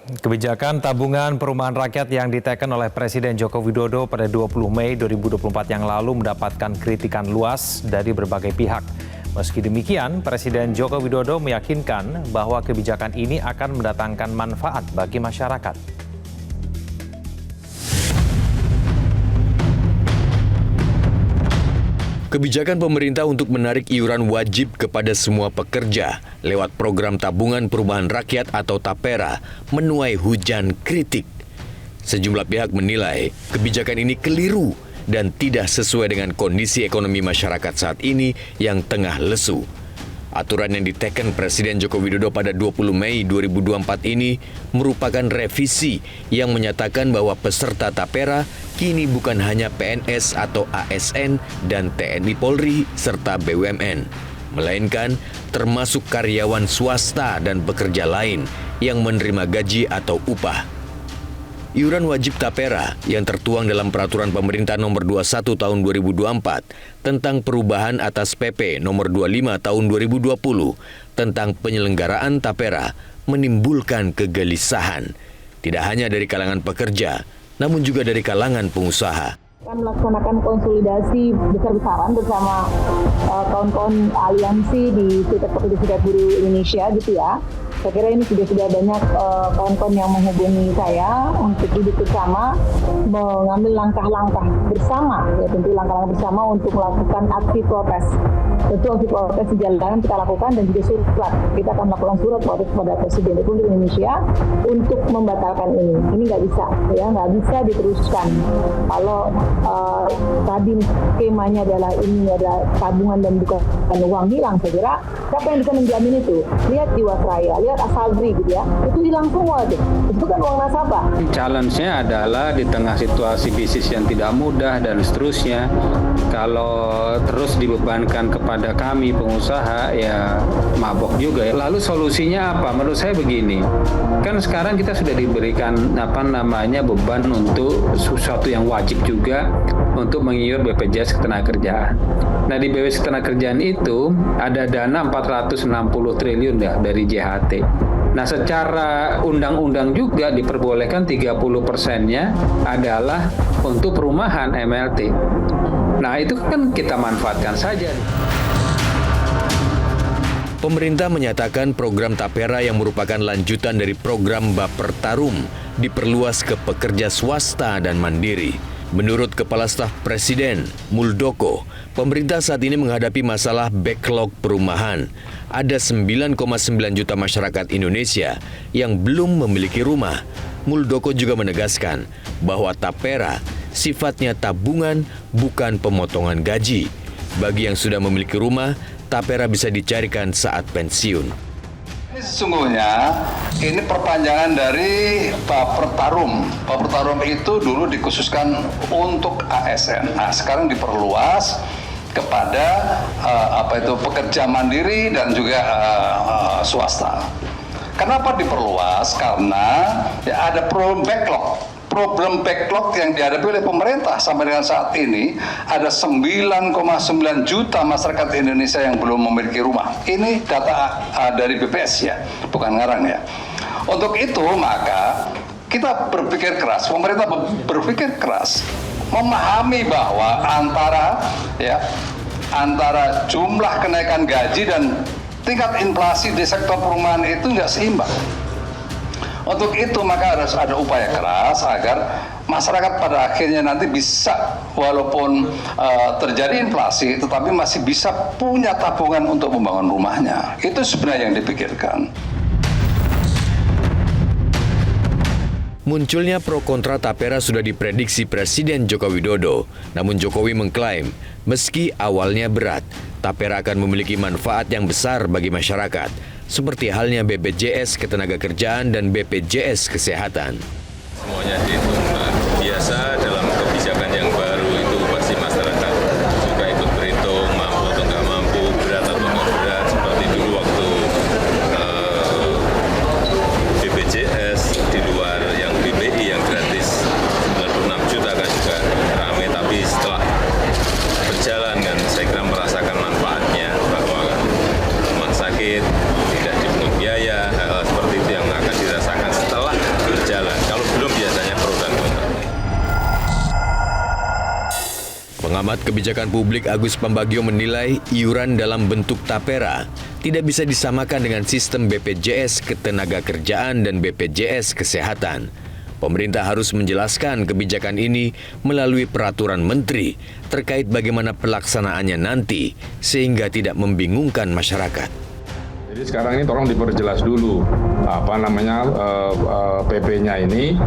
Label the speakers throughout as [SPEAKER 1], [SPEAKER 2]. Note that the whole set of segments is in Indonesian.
[SPEAKER 1] Kebijakan tabungan perumahan rakyat yang diteken oleh Presiden Joko Widodo pada 20 Mei 2024 yang lalu mendapatkan kritikan luas dari berbagai pihak. Meski demikian, Presiden Joko Widodo meyakinkan bahwa kebijakan ini akan mendatangkan manfaat bagi masyarakat.
[SPEAKER 2] Kebijakan pemerintah untuk menarik iuran wajib kepada semua pekerja lewat program tabungan perumahan rakyat atau TAPERA menuai hujan kritik. Sejumlah pihak menilai kebijakan ini keliru dan tidak sesuai dengan kondisi ekonomi masyarakat saat ini yang tengah lesu. Aturan yang diteken Presiden Joko Widodo pada 20 Mei 2024 ini merupakan revisi yang menyatakan bahwa peserta TAPERA kini bukan hanya PNS atau ASN dan TNI Polri serta BUMN, melainkan termasuk karyawan swasta dan pekerja lain yang menerima gaji atau upah. Iuran wajib TAPERA yang tertuang dalam Peraturan Pemerintah Nomor 21 Tahun 2024 tentang perubahan atas PP Nomor 25 Tahun 2020 tentang penyelenggaraan TAPERA menimbulkan kegelisahan, tidak hanya dari kalangan pekerja, namun juga dari kalangan pengusaha.
[SPEAKER 3] Akan melaksanakan konsolidasi besar-besaran bersama kawan-kawan aliansi di Serikat Pekerja Serikat Buruh Indonesia gitu ya. Saya kira ini sudah banyak kawan-kawan yang menghubungi saya untuk duduk bersama mengambil langkah-langkah bersama, ya tentu langkah-langkah bersama untuk melakukan aksi protes. Tentu aksi protes di jalanan kita lakukan dan juga surat. Kita akan melakukan surat protes kepada Presiden Republik Indonesia untuk membatalkan ini. Ini nggak bisa, ya nggak bisa diteruskan. Kalau tadi skemanya adalah ini ada tabungan dan bukan uang hilang, saya kira siapa yang bisa menjamin itu? Lihat Jiwasraya, lihat Asabri gitu ya, itu hilang semua tuh. Itu kan uang nasabah.
[SPEAKER 4] Challenge-nya adalah di tengah situasi bisnis yang tidak mudah dan seterusnya, kalau terus dibebankan kepada kami pengusaha ya mabok juga ya. Lalu solusinya apa? Menurut saya begini, kan sekarang kita sudah diberikan beban untuk sesuatu yang wajib juga untuk mengiur BPJS Ketenagakerjaan. Nah di BPJS Ketenagakerjaan itu ada dana 460 triliun ya dari JHT. Nah secara undang-undang juga diperbolehkan 30%-nya adalah untuk perumahan MLT. Nah itu kan kita manfaatkan saja.
[SPEAKER 2] Pemerintah menyatakan program TAPERA yang merupakan lanjutan dari program Bapertarum diperluas ke pekerja swasta dan mandiri. Menurut Kepala Staf Presiden, Muldoko, pemerintah saat ini menghadapi masalah backlog perumahan. Ada 9,9 juta masyarakat Indonesia yang belum memiliki rumah. Muldoko juga menegaskan bahwa TAPERA sifatnya tabungan bukan pemotongan gaji. Bagi yang sudah memiliki rumah, TAPERA bisa dicarikan saat pensiun.
[SPEAKER 5] Sesungguhnya ini perpanjangan dari Bapertarum. Bapertarum itu dulu dikhususkan untuk ASN. Nah, sekarang diperluas kepada pekerja mandiri dan juga swasta. Kenapa diperluas? Karena ya ada problem backlog yang dihadapi oleh pemerintah sampai dengan saat ini ada 9,9 juta masyarakat Indonesia yang belum memiliki rumah. Ini data dari BPS ya, bukan ngarang ya. Untuk itu maka kita berpikir keras, pemerintah berpikir keras memahami bahwa antara jumlah kenaikan gaji dan tingkat inflasi di sektor perumahan itu nggak seimbang. Untuk itu maka harus ada upaya keras agar masyarakat pada akhirnya nanti bisa walaupun terjadi inflasi tetapi masih bisa punya tabungan untuk membangun rumahnya. Itu sebenarnya yang dipikirkan.
[SPEAKER 2] Munculnya pro kontra TAPERA sudah diprediksi Presiden Joko Widodo. Namun Jokowi mengklaim meski awalnya berat, TAPERA akan memiliki manfaat yang besar bagi masyarakat. Seperti halnya BPJS Ketenagakerjaan dan BPJS Kesehatan.
[SPEAKER 6] Semuanya dihitung biasa dalam kebijakan yang baru itu pasti masyarakat juga ikut berhitung mampu atau nggak mampu, berat atau nggak berat. Seperti dulu waktu BPJS di luar yang BPI yang gratis 96 juta kan juga ramai, tapi setelah berjalan kan saya kira merasakan manfaatnya bahwa rumah sakit tidak dipungut biaya, hal-hal seperti itu yang akan dirasakan setelah
[SPEAKER 2] Pengamat kebijakan publik Agus Pambagio menilai iuran dalam bentuk tapera tidak bisa disamakan dengan sistem BPJS Ketenagakerjaan dan BPJS Kesehatan. Pemerintah harus menjelaskan kebijakan ini melalui peraturan menteri terkait bagaimana pelaksanaannya nanti sehingga tidak membingungkan masyarakat.
[SPEAKER 7] Jadi sekarang ini tolong diperjelas dulu PP-nya ini,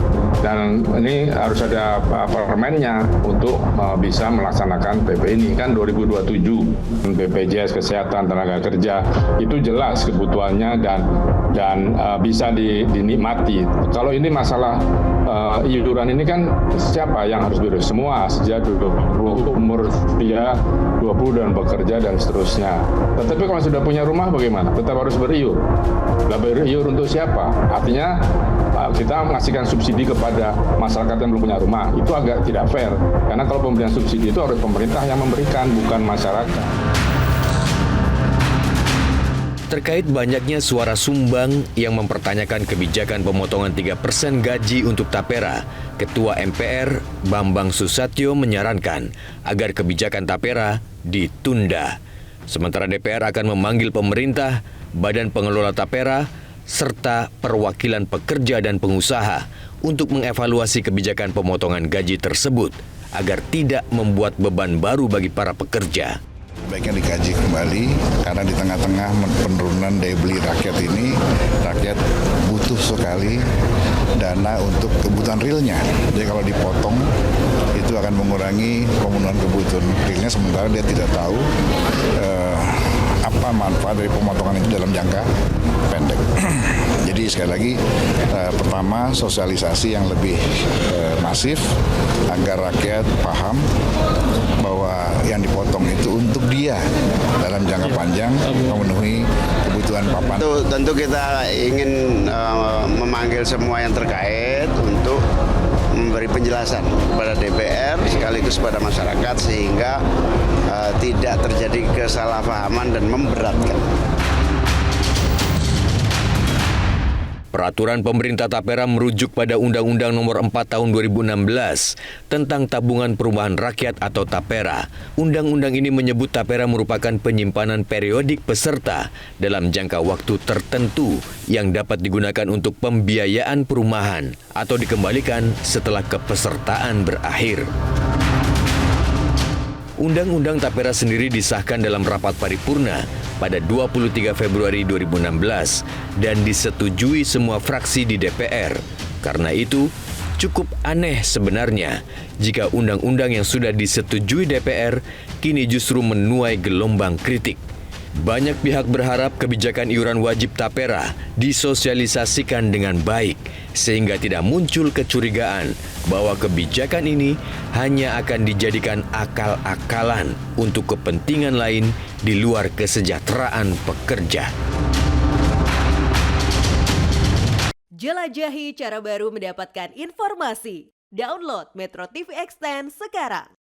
[SPEAKER 7] dan ini harus ada permennya untuk bisa melaksanakan PP ini. Kan 2027 BPJS Kesehatan Tenaga Kerja itu jelas kebutuhannya dan bisa dinikmati. Kalau ini masalah iuran ini kan siapa yang harus beriur? Semua sejak umur dia 20 dan bekerja dan seterusnya. Tetapi kalau sudah punya rumah bagaimana? Tetap harus beriur. Beriur untuk siapa? Artinya kita mengasihkan subsidi kepada masyarakat yang belum punya rumah. Itu agak tidak fair. Karena kalau pemberian subsidi itu harus pemerintah yang memberikan, bukan masyarakat.
[SPEAKER 2] Terkait banyaknya suara sumbang yang mempertanyakan kebijakan pemotongan 3% gaji untuk tapera, Ketua MPR Bambang Susatyo menyarankan agar kebijakan tapera ditunda. Sementara DPR akan memanggil pemerintah, badan pengelola tapera, serta perwakilan pekerja dan pengusaha untuk mengevaluasi kebijakan pemotongan gaji tersebut agar tidak membuat beban baru bagi para pekerja.
[SPEAKER 8] Baiknya dikaji kembali, karena di tengah-tengah penurunan daya beli rakyat ini, rakyat butuh sekali dana untuk kebutuhan realnya. Jadi kalau dipotong, itu akan mengurangi pemenuhan kebutuhan realnya, sementara dia tidak tahu apa manfaat dari pemotongan itu dalam jangka pendek. Jadi sekali lagi, pertama sosialisasi yang lebih masif agar rakyat paham bahwa yang dipotong itu untuk dia dalam jangka panjang memenuhi kebutuhan papan.
[SPEAKER 9] Tentu kita ingin memanggil semua yang terkait untuk memberi penjelasan kepada DPR sekaligus kepada masyarakat sehingga tidak terjadi kesalahpahaman dan memberatkan.
[SPEAKER 2] Peraturan pemerintah tapera merujuk pada Undang-Undang Nomor 4 Tahun 2016 tentang Tabungan Perumahan Rakyat atau tapera. Undang-undang ini menyebut tapera merupakan penyimpanan periodik peserta dalam jangka waktu tertentu yang dapat digunakan untuk pembiayaan perumahan atau dikembalikan setelah kepesertaan berakhir. Undang-Undang tapera sendiri disahkan dalam rapat paripurna pada 23 Februari 2016 dan disetujui semua fraksi di DPR. Karena itu, cukup aneh sebenarnya jika undang-undang yang sudah disetujui DPR kini justru menuai gelombang kritik. Banyak pihak berharap kebijakan iuran wajib tapera disosialisasikan dengan baik sehingga tidak muncul kecurigaan bahwa kebijakan ini hanya akan dijadikan akal-akalan untuk kepentingan lain di luar kesejahteraan pekerja.
[SPEAKER 10] Jelajahi cara baru mendapatkan informasi. Download Metro TV Extend sekarang.